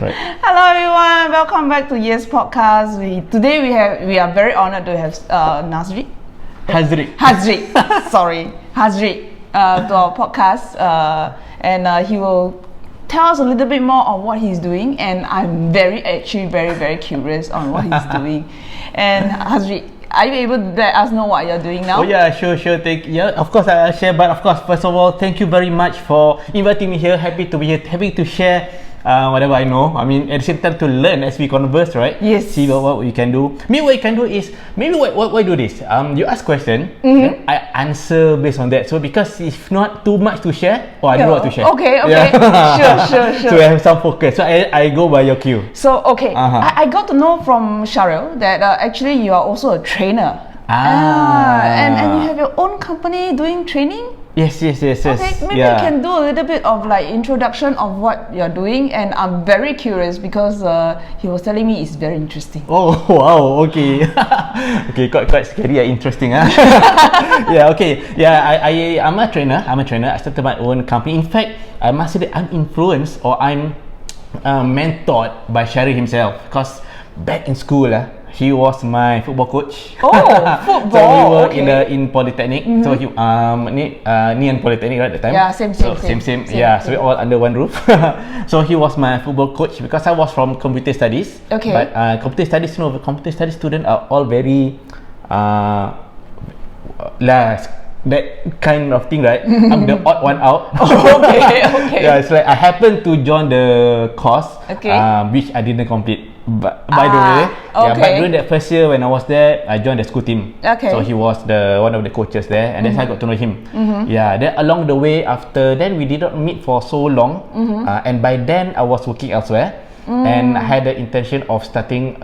right. Hello everyone, welcome back to Yes Podcast. Today we are very honored to have Hazriq to our podcast, and he will tell us a little bit more on what he's doing, and I'm very curious on what he's doing. And Hazriq, are you able to let us know what you're doing now? Oh yeah, sure. Of course I'll share, but of course, first of all, thank you very much for inviting me here. Happy to be here, happy to share whatever I know. I mean, at the same time to learn as we converse, right? Yes. See what we can do. Maybe what you can do is, maybe what do this? You ask question, then I answer based on that. So because if not too much to share, I don't know what to share. Okay. Yeah. Sure. So I have some focus. So I go by your cue. So I got to know from Cheryl that actually you are also a trainer. And you have your own company doing training? Yes. Okay, maybe you can do a little bit of like introduction of what you're doing, and I'm very curious because he was telling me it's very interesting. Oh wow, okay. Okay, quite scary and interesting, huh? I'm a trainer. I started my own company. In fact, I must say that I'm influenced or I'm mentored by Sherry himself, because back in school, he was my football coach. Oh, football. So we were in Polytechnic. So he Nian Polytechnic right at the time. Yeah, same. Yeah, so we all under one roof. So he was my football coach because I was from computer studies. Okay. But computer studies students are all very that kind of thing, right? I'm the odd one out. Okay. Yeah, it's like I happened to join the course, which I didn't complete. But by the way, but during that first year when I was there, I joined the school team. Okay. So he was one of the coaches there, and that's how I got to know him. Yeah. Then along the way, after then we did not meet for so long, and by then I was working elsewhere, and I had the intention of starting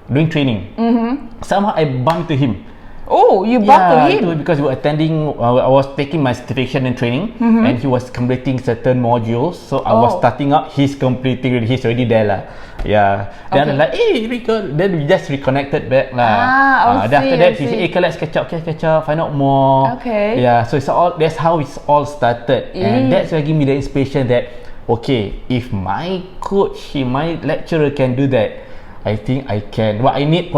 doing training. Somehow I bumped to him. Oh, you bumped to him? Because we were attending. I was taking my certification in training, and he was completing certain modules. So I was starting up. He's completing. He's already there lah. Yeah. Then I'm like, hey, Rico. Then we just reconnected back lah. Then after that, he said, hey, let's catch up, find out more. Okay. Yeah. So that's how it's all started, and that's what gave me the inspiration that if my coach, my lecturer can do that, I think I can. What I need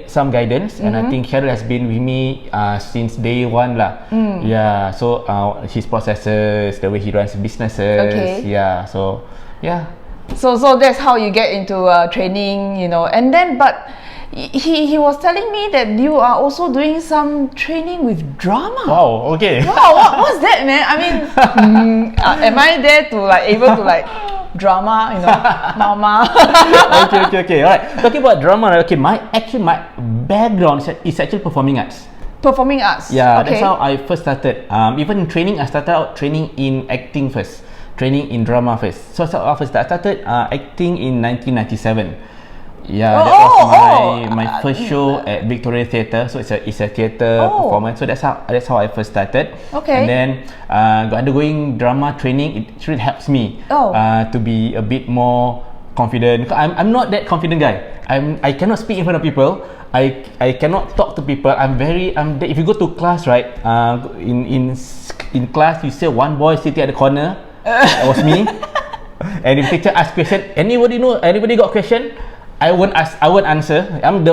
some guidance, and I think Cheryl has been with me since day one lah. Yeah, so his processes, the way he runs businesses. Okay. Yeah, so yeah. So that's how you get into training, and then but he was telling me that you are also doing some training with drama. Wow. Okay. Wow. What's that, man? I mean, am I there to able to drama, mama? Okay. Alright. Talking about drama, my background is actually performing arts. Performing arts. Yeah, that's how I first started. Even in training, I started out training in acting first, training in drama first. So I started acting in 1997. Yeah, that was my first show at Victoria Theatre. So it's a theatre performance. So that's how I first started. Okay. And then undergoing drama training, it really helps me to be a bit more confident. I'm not that confident guy. I cannot speak in front of people. I cannot talk to people. If you go to class, right? In class, you say one boy sitting at the corner. That was me. And if teacher asks question, anybody got question? I won't answer. I'm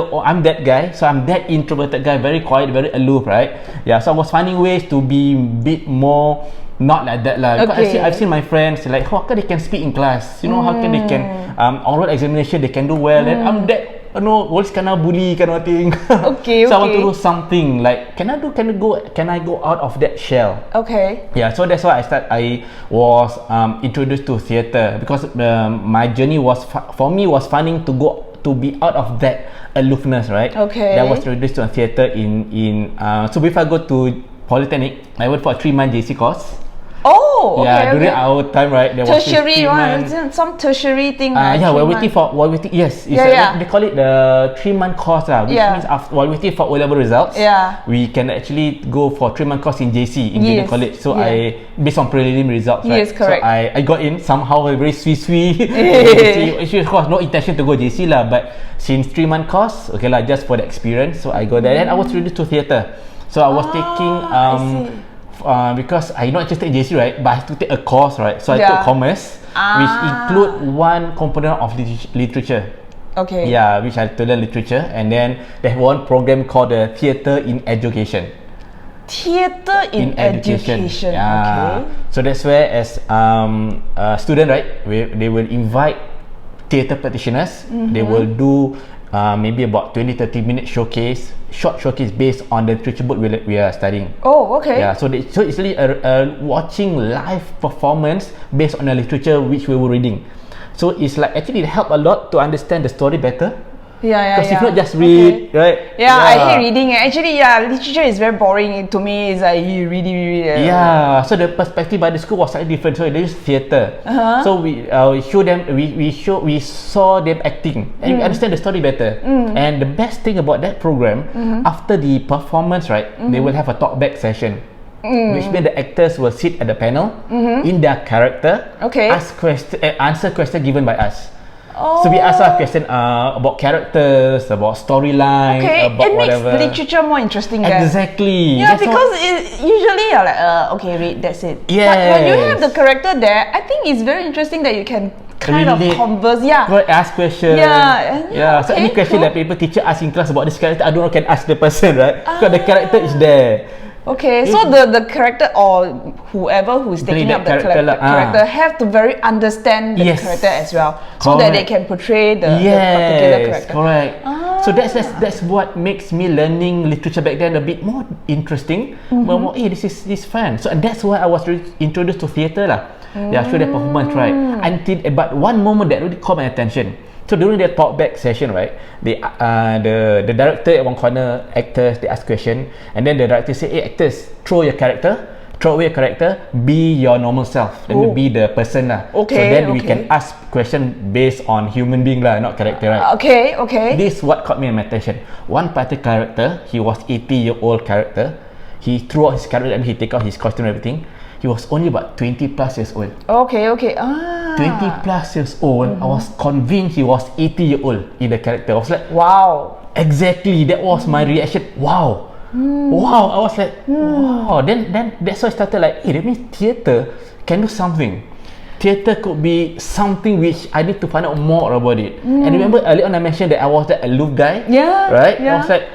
that guy. So I'm that introverted guy, very quiet, very aloof, right? Yeah. So I was finding ways to be a bit more not like that lah. Because I've seen my friends like, how can they can speak in class? How can they can oral examination they can do well? And I'm that always kind of bully kind of thing. Okay. So I want to do something like can I go out of that shell? Okay. Yeah. So that's why I was introduced to theatre, because my journey was finding to be out of that aloofness, right? Okay. That was introduced to theatre in so before I go to Polytechnic, I went for a 3-month JC course. Oh, okay. Yeah, during our time, right? There was tertiary one, some tertiary thing. Yeah, while waiting. Yes, they call it the 3-month course, which means while waiting for O-level results, we can actually go for 3-month course in JC in junior college. So I based on prelim results, right? Yes, correct. So I got in somehow very sweet. Actually, of course, no intention to go JC lah, but since 3-month course, okay lah, just for the experience. So I go there, and I was introduced to theatre. So I was taking because I not interested in JC, right? But I have to take a course, right? So I Yeah. took commerce, which include one component of literature. Okay. Yeah, which I had to learn literature, and then there's one program called the Theatre in Education. Theatre in education. Yeah. Okay. So that's where, as a student, right, they will invite theatre practitioners. They will do maybe about 20-30 minute short showcase based on the literature book we are studying. Oh, okay. Yeah, so it's really watching live performance based on the literature which we were reading. So it's like actually it helped a lot to understand the story better. Yeah. Because if not just read, right? Yeah, I hate reading. Actually, literature is very boring to me. It's like you read. Yeah, so the perspective by the school was slightly different. So they use theatre. So we show them, we saw them acting, and we understand the story better. And the best thing about that program, after the performance, right, they will have a talk back session. Which means the actors will sit at the panel in their character, answer question given by us. So we ask a question about characters, about storyline, about it whatever. makes literature more interesting. Exactly. Yeah, because usually you're like, okay, read, that's it. Yes. But when you have the character there, I think it's very interesting that you can kind of converse. Yeah. Ask questions. Yeah. So any question that people teacher ask in class about this character, I don't know, can ask the person, right? Because the character is there. Okay, so the character or whoever who is taking up the character have to very understand the character as well, so that they can portray the particular character. Correct. So that's what makes me learning literature back then a bit more interesting. Well, this is fun. So that's why I was introduced to theatre lah. Yeah, show the performance, right? But one moment that really caught my attention. So during the talkback session, right, the director at one corner, actors, they ask question, and then the director say, "Hey, actors, throw away your character, be your normal self. Let me be the person lah." So then we can ask question based on human being lah, not character, right? Okay. This what caught me my attention. One particular character, he was 80-year-old character. He threw out his character and he take out his costume and everything. He was only about 20 plus years old. Okay. 20 plus years old. I was convinced he was 80-year-old in the character. I was like, wow. Exactly. That was my reaction. Wow. Wow. I was like, wow. Then that's why I started like, hey, that means theatre can do something. Theatre could be something which I need to find out more about it. And remember earlier on I mentioned that I was that aloof guy. Yeah. Right? Yeah. I was like,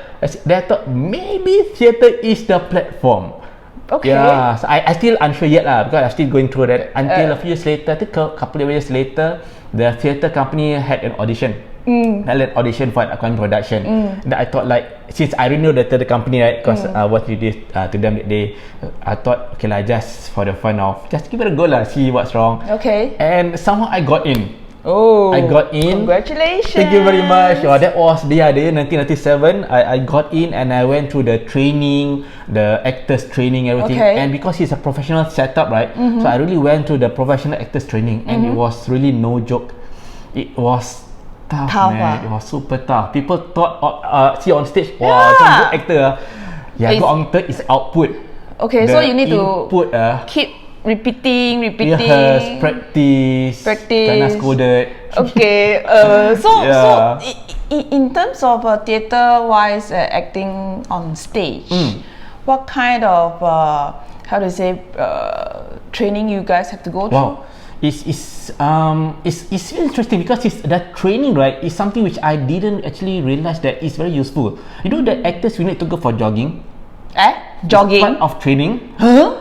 I thought maybe theatre is the platform. Okay. Yeah, so I still unsure yet lah, because I'm still going through that. Until a few years later, I think a couple of years later, the theatre company had an audition. An audition for an upcoming production. That I thought like, since I already know the theatre company, right? Because what we did to them that day, I thought, okay lah, just for the fun of, just give it a go lah, see what's wrong. Okay. And somehow I got in. I got in. Congratulations. Thank you very much. That was the year 1997. I got in and I went through the training, the actors training, everything. And because it's a professional setup, right? So I really went through the professional actors training, and it was really no joke. It was tough, man. It was super tough. People thought, see on stage, wow, some good actor. Good actor is output. Okay, so you need to keep repeating. Rehearse, practice. Kena scolded. Okay. So in terms of theatre-wise acting on stage, what kind of training you guys have to go through? Wow. It's really interesting because that training, right, is something which I didn't actually realize that is very useful. You know that actors we need to go for jogging. Jogging? It's part of training.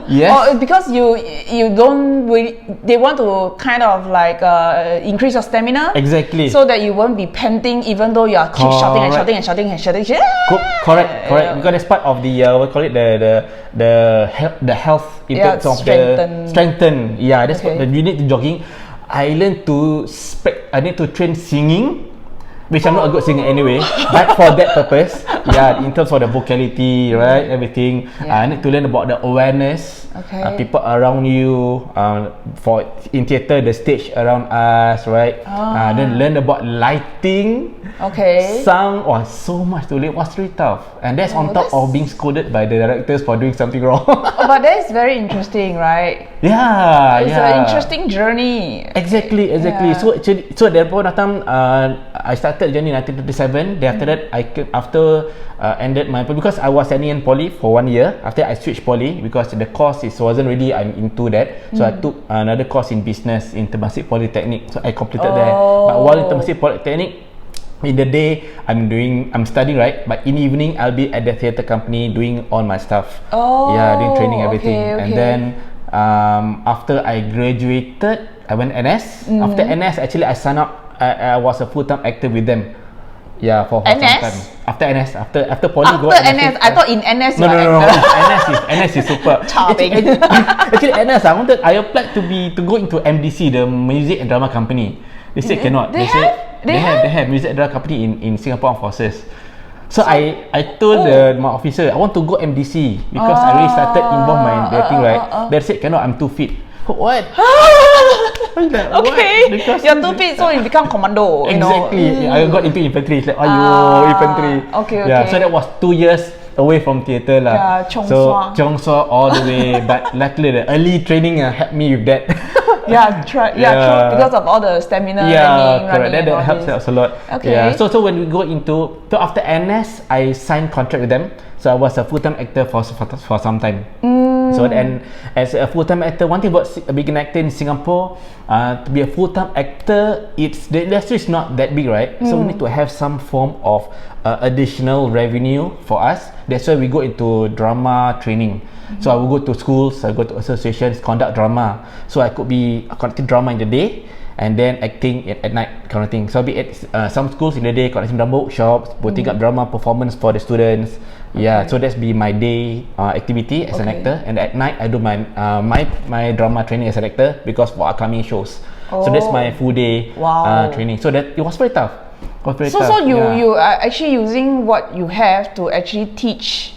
Yes. Because you don't they want to kind of like increase your stamina. Exactly. So that you won't be panting even though you are keep shouting. Correct. Because that's part of the what call it, the health in terms of strengthen. Yeah, that's what you need to jogging. I learned to I need to train singing, which I'm not a good singer anyway, but for that purpose, in terms of the vocality, right, everything, I need to learn about the awareness, people around you, for in theatre, the stage around us, right, then learn about lighting, sound, so much to learn, was really tough, and that's on top of being scolded by the directors for doing something wrong. But that is very interesting, right? It's an interesting journey. Exactly. So at that point of time, I started started journey in 1937. Then after that, ended my because I was studying in poly for 1 year. After I switched poly because the course wasn't really I'm into that. So I took another course in business in Temasek Polytechnic. So I completed there. But while in Temasek Polytechnic, in the day I'm studying, right, but in the evening I'll be at the theatre company doing all my stuff. Doing training, everything. And then after I graduated, I went NS. After NS, actually I signed up. I was a full-time actor with them. For some time. After NS, after poly. After NS, I thought in NS no. NS is super. Actually NS, I applied to go into MDC, the music and drama company. They said cannot. They have music and drama company in Singapore Armed Forces. So I told my officer I want to go MDC because I already started involve my dating, right? They said cannot, I'm too fit. What? Okay, because you're too fit, so you become commando. Exactly. I got into infantry. It's like infantry. Okay. So that was 2 years away from theatre lah. Cheong Sua all the way. But luckily the early training helped me with that. True. Because of all the stamina. Correct. That helps a lot. Okay. So when we go into after NS, I signed contract with them. So I was a full-time actor for some time. So then, as a full-time actor, one thing about being an actor in Singapore, to be a full-time actor, the industry is not that big, right? So we need to have some form of additional revenue for us. That's why we go into drama training. So I will go to schools, I go to associations, conduct drama. So I could be conducting drama in the day and then acting at night, kind of thing. So I'll be at some schools in the day, conducting drama workshops, putting up drama performance for the students. So that's be my day activity as an actor, and at night I do my my drama training as an actor because for upcoming shows. So that's my full day training. So that it was very tough. So you are actually using what you have to actually teach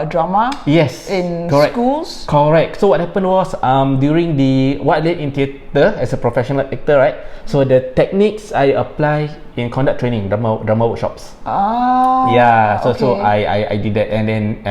drama in schools? Correct. So what happened was during what I did in theatre as a professional actor, right? So the techniques I apply in conduct training, drama workshops. So I did that, and then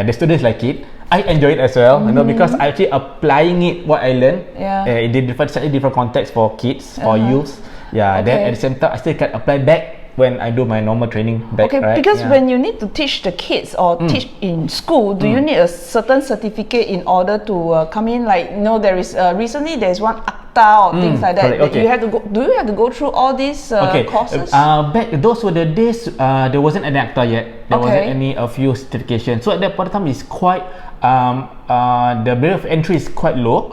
the students like it. I enjoy it as well, because I actually applying it what I learned in slightly different context for kids, for youths. Then at the same time I still can apply back when I do my normal training back, right? Because when you need to teach the kids or teach in school, do you need a certain certificate in order to come in? Like, there is recently there's one ACTA or things like that. Correct, You have to go. Do you have to go through all these courses? Back those were the days there wasn't an ACTA yet. There wasn't any a few certification. So at that point of time is quite the barrier of entry is quite low.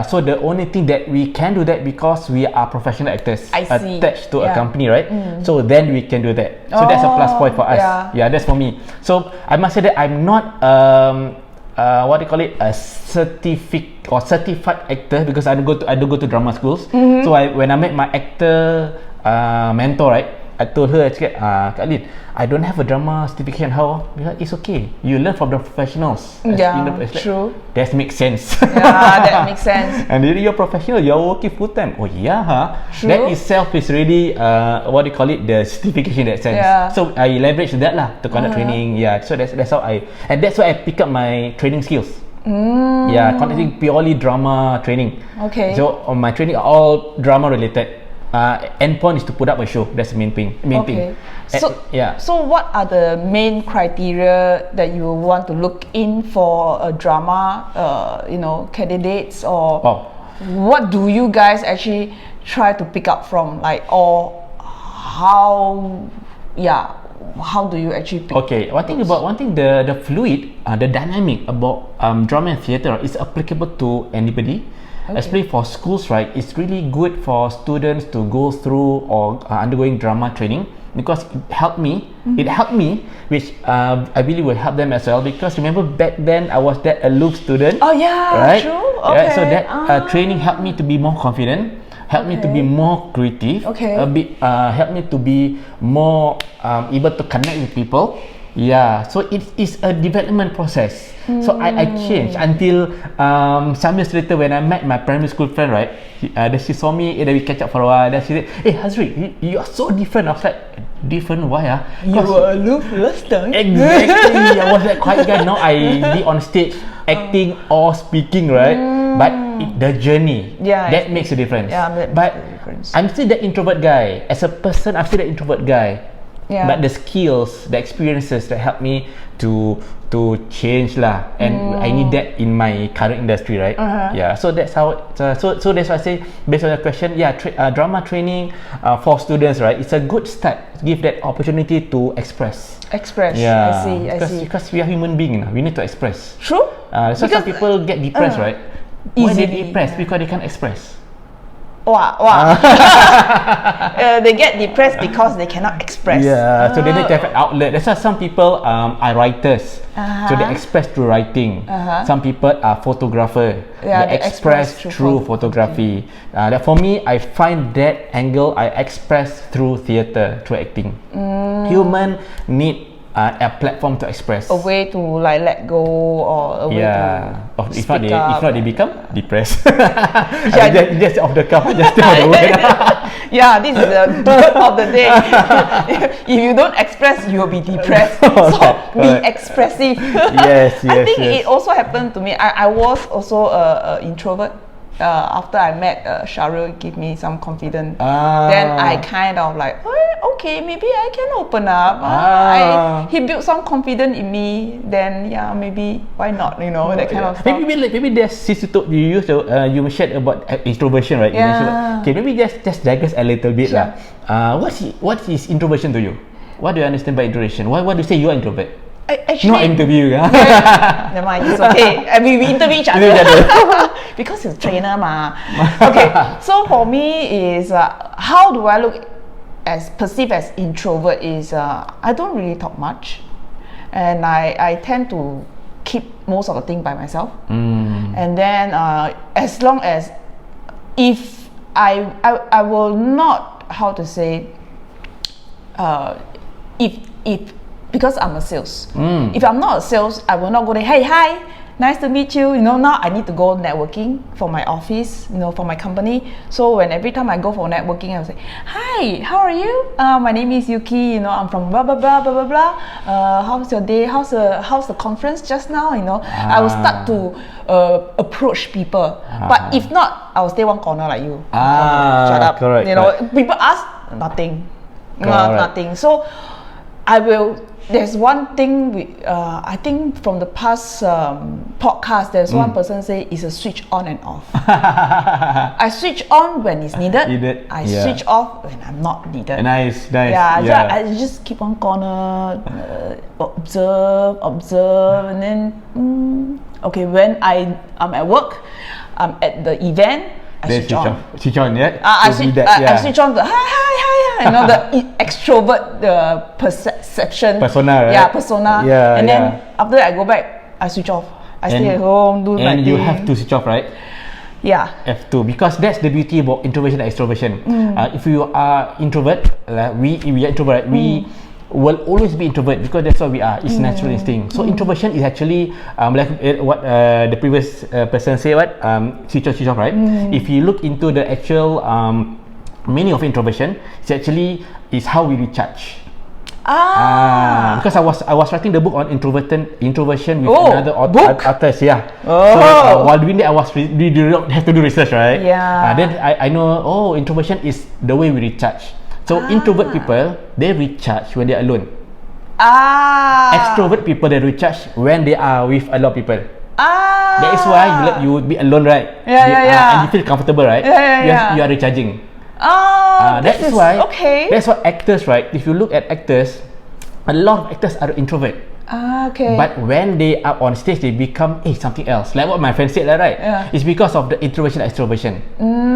So the only thing that we can do that because we are professional actors attached to a company, right? So then we can do that. So that's a plus point for us. That's for me. So I must say that I'm not what do you call it, a certified actor because I don't go to drama schools. So when I met my actor mentor, right, I told her, Kak Lin, I don't have a drama certification. How? Because it's okay. You learn from the professionals. True. That makes sense. That makes sense. And you're professional. You're working full time. Oh yeah, True. That itself is really what do you call it? The certification in that sense. So I leverage that to conduct training. So that's how that's why I pick up my training skills. Conducting purely drama training. So my training are all drama related. Endpoint is to put up a show. That's the main thing. So what are the main criteria that you want to look in for a drama, candidates, or what do you guys actually try to pick up from, or how do you actually pick? One thing the fluid, the dynamic about drama and theatre is applicable to anybody. Especially for schools, right? It's really good for students to go through or undergoing drama training because it helped me. It helped me, which I believe will help them as well. Because remember back then I was that aloof student. Right? True. So that training helped me to be more confident, helped me to be more creative, helped me to be more able to connect with people. So it is a development process. So I changed until some years later when I met my primary school friend, right? Then she saw me, then we catch up for a while. Then she said, "Hey Hazriq, you are so different." I was like, "Different? Why? You were aloof last time." Exactly. I was that quiet guy. Now I be on stage acting or speaking, right? But the journey. That makes a difference. But I'm still that introvert guy. As a person, I'm still that introvert guy. But the skills, the experiences that help me to change lah, and I need that in my current industry, right? So that's how. So that's why I say, based on the question, drama training for students, right? It's a good start. Give that opportunity to express. I see. Because we are human beings, we need to express. True. So some people get depressed, right? Why they depressed? Because they can't express. They get depressed because they cannot express. So they need to have an outlet. That's why some people are writers. So they express through writing. Some people are photographer. They express through photography. For me, I find that angle I express through theatre, through acting. Human need a platform to express, a way to like let go, or a way to if speak not up. They become depressed. Just off the cuff, just tell the word. This is the word of the day. If you don't express, you will be depressed. So be expressive. Yes. I think it also happened to me. I was also an introvert. After I met Shahril, give me some confidence. Then I kind of like, okay, maybe I can open up. He built some confidence in me. Then maybe why not? That kind of stuff. Maybe there's you shared about introversion, right? Okay, maybe just digress a little bit lah. What is introversion to you? What do you understand by introversion? Why do you say you are introvert? Actually, not interview. Never mind, it's okay. We interview each other. Because he's a trainer ma. Okay, so for me is how do I look perceived as introvert is I don't really talk much, and I tend to keep most of the thing by myself. And then as long as if I will not, how to say, if because I'm a sales. If I'm not a sales, I will not go there. Hey, hi, nice to meet you. Now I need to go networking for my office, for my company. So every time I go for networking, I will say, hi, how are you? My name is Yuki. I'm from blah blah blah blah blah blah. How's your day? How's the conference just now? I will start to approach people. But if not, I will stay one corner like you. Shut up. Correct. People ask nothing. Nothing. So I will. There's one thing I think from the past podcast, there's one person say it's a switch on and off. I switch on when it's needed. I switch off when I'm not needed. Nice. I just keep on corner, observe, and then okay, when I'm at work, I'm at the event, I switch on. Switch on, I switch on the hi. The extrovert perception. Persona, right? Persona. And then after that, I go back, I switch off. I stay at home, do my thing. And you have to switch off, right? Have to, because that's the beauty about introversion and extroversion. If you are introvert, we are introvert, we will always be introvert because that's what we are. It's natural instinct. So introversion is actually like what the previous person said. Switch off, right? If you look into the actual meaning of introversion, it actually is how we recharge. Because I was writing the book on introversion with another artist. So while doing that, I was have to do research, right? Then I know introversion is the way we recharge. So introvert people, they recharge when they are alone. Extrovert people, they recharge when they are with a lot of people. That is why you be alone, right? And you feel comfortable, right? You are recharging. That's why actors, right? If you look at actors, a lot of actors are introvert. But when they are on stage, they become something else. Like what my friend said, right? It's because of the introversion and extroversion.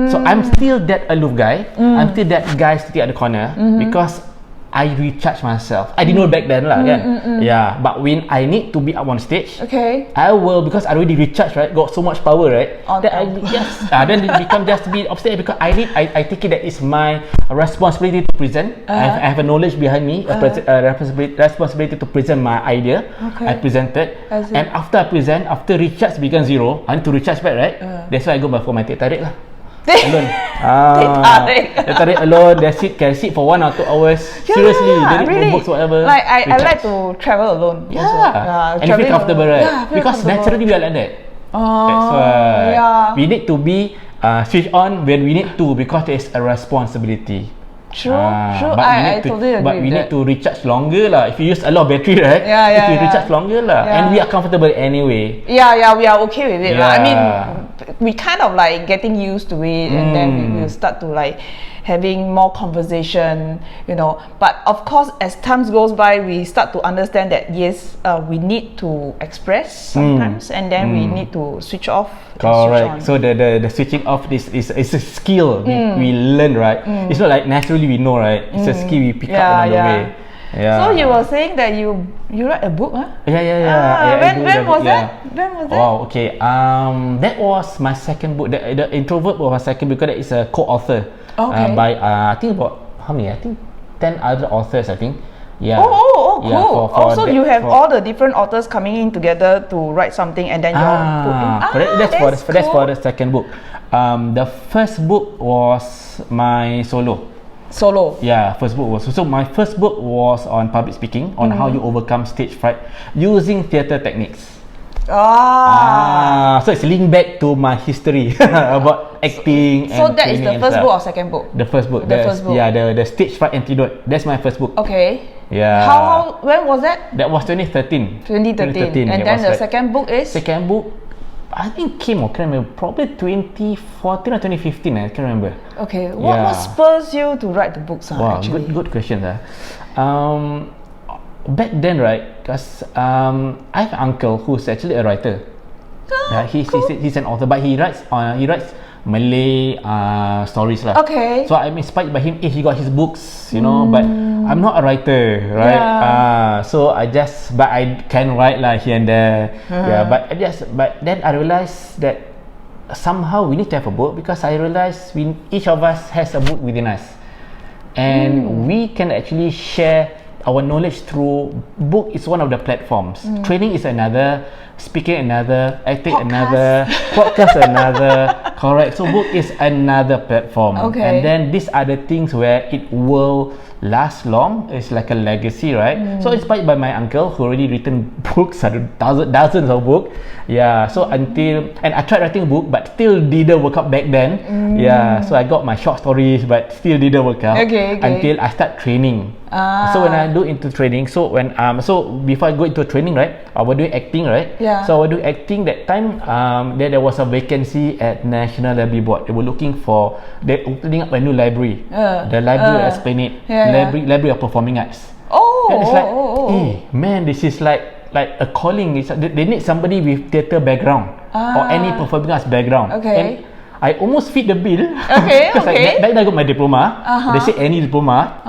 So I'm still that aloof guy. I'm still that guy sitting at the corner because I recharge myself. I didn't know back then lah, kan? But when I need to be up on stage, I will, because I already recharged, right? Got so much power, right? Then it become just to be upstage because I think that is my responsibility to present. I have a knowledge behind me, responsibility to present my idea. I presented, and after I present, after recharge become zero, I need to recharge back, right? That's why I go for my tarik lah. Alone. Tarik alone. Can sit for 1 or 2 hours. Seriously, don't need books, whatever. Like I like to travel alone. And you feel comfortable, right? Because naturally we are like that. That's why yeah. we need to be switch on when we need to, because there's a responsibility. True. But I totally agree But we with need that. to recharge longer lah. If you use a lot of battery, right? Yeah, It will recharge longer lah. Yeah. And we are comfortable anyway. Yeah, we are okay with it. Yeah. I mean, we kind of like getting used to it, and then we will start to like having more conversation, But of course, as time goes by, we start to understand that yes, we need to express sometimes, and then we need to switch off. Correct. So the switching off is a skill we learn, right? It's not like naturally we know, right? It's a skill we pick up along the way. Yeah. So you were saying that you write a book, huh? Yeah. When was that? Wow. Okay. That was my second book. The Introvert was my second book, because that is a co-author. Okay. By I think about how many? I think 10 other authors. I think. Yeah. Oh, cool. Yeah, Also, you have all the different authors coming in together to write something, and then you're put in. That's for the second book. The first book was my solo. Yeah, first book was so my first book was on public speaking, on how you overcome stage fright using theatre techniques. So it's linked back to my history about acting. So and that is the first book or second book? The first book. The first book. Yeah, the stage fright antidote. That's my first book. Okay. Yeah. When was that? That was 2013. 2013. And then the second book is? Second book, I think I can't remember, probably 2014 or 2015. I can't remember. Okay. What spurs you to write the books? Wow, actually? good question. Back then, right? Because I have an uncle who's actually a writer. He's an author, but he writes Malay stories lah. Okay. So I'm inspired by him. He got his books, but I'm not a writer, right? Yeah. So I can write lah here and there. Yeah, but then I realized that somehow we need to have a book, because I realized each of us has a book within us, and we can actually share our knowledge through book. Is one of the platforms. Training is another, speaking another, acting another, podcast another. Correct. So book is another platform. Okay. And then these are the things where it will last long. It's like a legacy, right? So inspired by my uncle, who already written books, dozens of books. Yeah. So and I tried writing a book, but still didn't work out back then. Yeah. So I got my short stories, but still didn't work out. Okay. Until I start training. So when I do into training, so before I go into training, right, I was doing acting, right? Yeah. So I was doing acting that time. There was a vacancy at National Library Board. They were looking for, they're opening up a new library. The Library of Esplanade, Library of Performing Arts. And it's like, man, this is like a calling. They need somebody with theatre background or any performing arts background. Okay. And I almost fit the bill. Okay. Because I got my diploma. They say any diploma.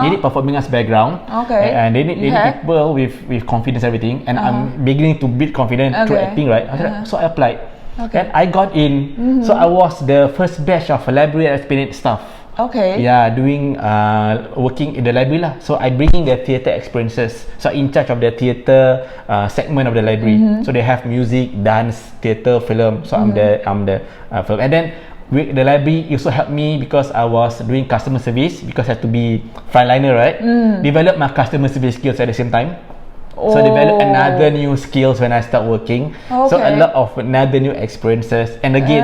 They need performing arts background. Okay. And they need people with confidence, everything. And I'm beginning to build confidence through acting, right? So I applied. And I got in. So I was the first batch of Library of Esplanade staff. Okay. Yeah, doing working in the library lah. So I bring in the theatre experiences. So in charge of the theatre segment of the library. So they have music, dance, theatre, film. So I'm the film. And then the library also helped me because I was doing customer service, because I have to be frontliner, right? Develop my customer service skills at the same time. So develop another new skills when I start working. So a lot of another new experiences, and again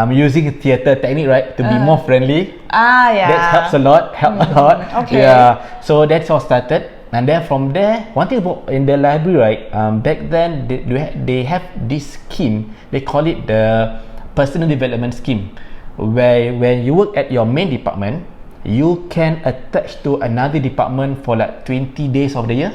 using theatre technique, right, to be more friendly. That helps a lot. Okay. Yeah. So that's how started. And then from there, one thing about in the library, right, back then they have this scheme. They call it the personal development scheme, where when you work at your main department, you can attach to another department for like 20 days of the year.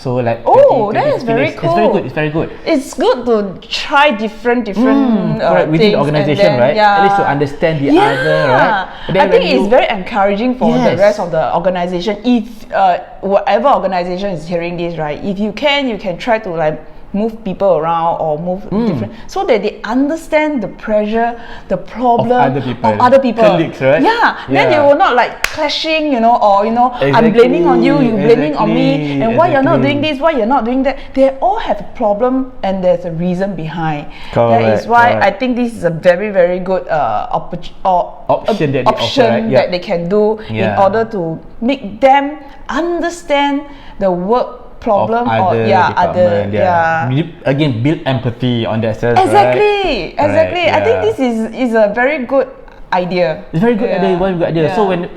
So like that is very cool. It's very good. It's good to try different correct, within the organization, right? At least to understand the other, right? I think it's very encouraging for the rest of the organization. If whatever organization is hearing this, right, if you can try to like move people around or move different, so that they understand the pressure, the problem of other people. Colleagues, right? Then you will not like clashing, or I'm blaming on you, you're blaming on me, and why you're not doing this, why you're not doing that. They all have a problem, and there's a reason behind. That is why I think this is a very, very good option that they can do in order to make them understand the work problem of other department. Again, build empathy on that sense. Exactly. Right? Exactly. I think this is a very good idea. It's very good idea. One good idea. Yeah. So when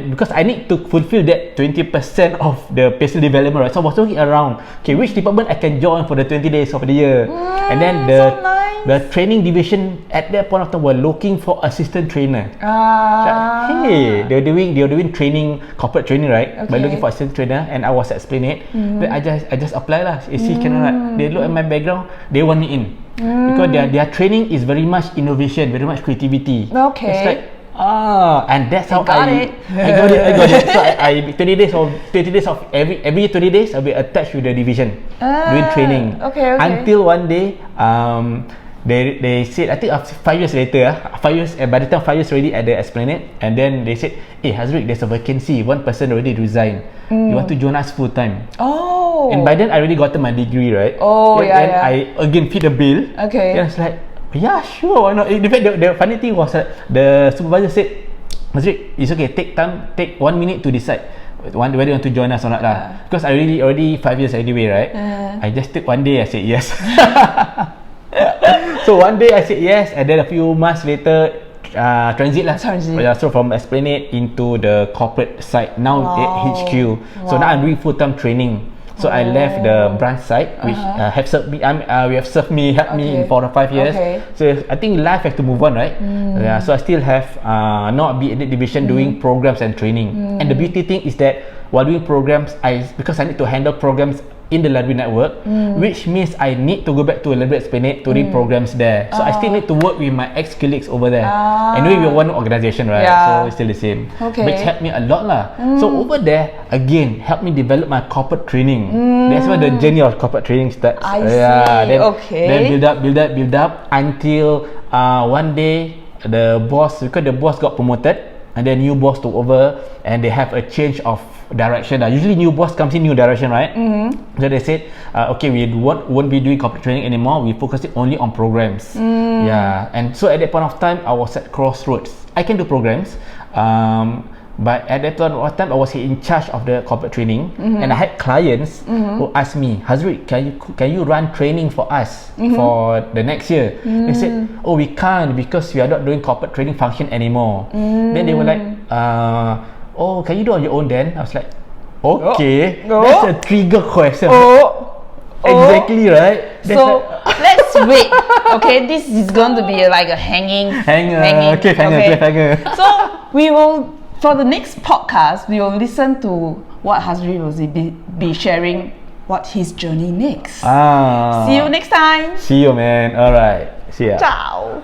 because I need to fulfill that 20% of the personal development, right? So I was looking around. Okay, which department I can join for the 20 days of the year, and then so nice. the training division at that point of time were looking for assistant trainer. Hey, they're doing training, corporate training, right? Okay. By looking for assistant trainer, and I was explaining it. Then I just apply lah. You see, cannot. They look at my background, they want me in. Because their training is very much innovation, very much creativity. Okay. It's like and that's how I it. got it. So I 20 days of every 20 days I'll be attached with the division doing training. Okay. Until one day they said, I think after 5 years later, 5 years by the time 5 years already at the Esplanade, and then they said, hey Hazriq, there's a vacancy, one person already resigned. You want to join us full time? And by then I already gotten my degree, right? Then I again fit the bill. Okay. Then I was like, yeah, sure, why not? In fact, the funny thing was that the supervisor said, Hazriq, it's okay, take 1 minute to decide whether you want to join us or not lah. Because I already 5 years anyway, right? I just took one day, I said yes. So one day I said yes, and then a few months later, transit lah. So from Esplanade into the corporate side, now at HQ. So now I'm doing full-time training. So I left the branch side, which have served me. Helped me in 4 or 5 years. So I think life has to move on, right? So I still have not be in the division doing programs and training. And the beauty thing is that while doing programs, because I need to handle programs in the library network, which means I need to go back to a library Esplanade to read programs there. So I still need to work with my ex-colleagues over there. Anyway, we're one organisation, right? So it's still the same. Which helped me a lot lah. So over there, again, helped me develop my corporate training. That's where the journey of corporate training starts. Then build up until one day because the boss got promoted, and then new boss took over, and they have a change of direction. Usually new boss comes in new direction, right? So they said, okay, we won't be doing corporate training anymore. We focus it only on programs. And so at that point of time, I was at crossroads. I can do programs, but at that point of time, I was in charge of the corporate training, and I had clients who asked me, Hazriq, can you run training for us for the next year? They said, oh, we can't because we are not doing corporate training function anymore. Then they were like, oh, can you do on your own then? I was like, okay, that's a trigger question. Exactly, right? So let's wait. Okay, this is going to be like a cliffhanger. So we will, for the next podcast, we will listen to what Hazriq will be sharing, what his journey next. See you next time. See you, man. All right. See ya. Ciao.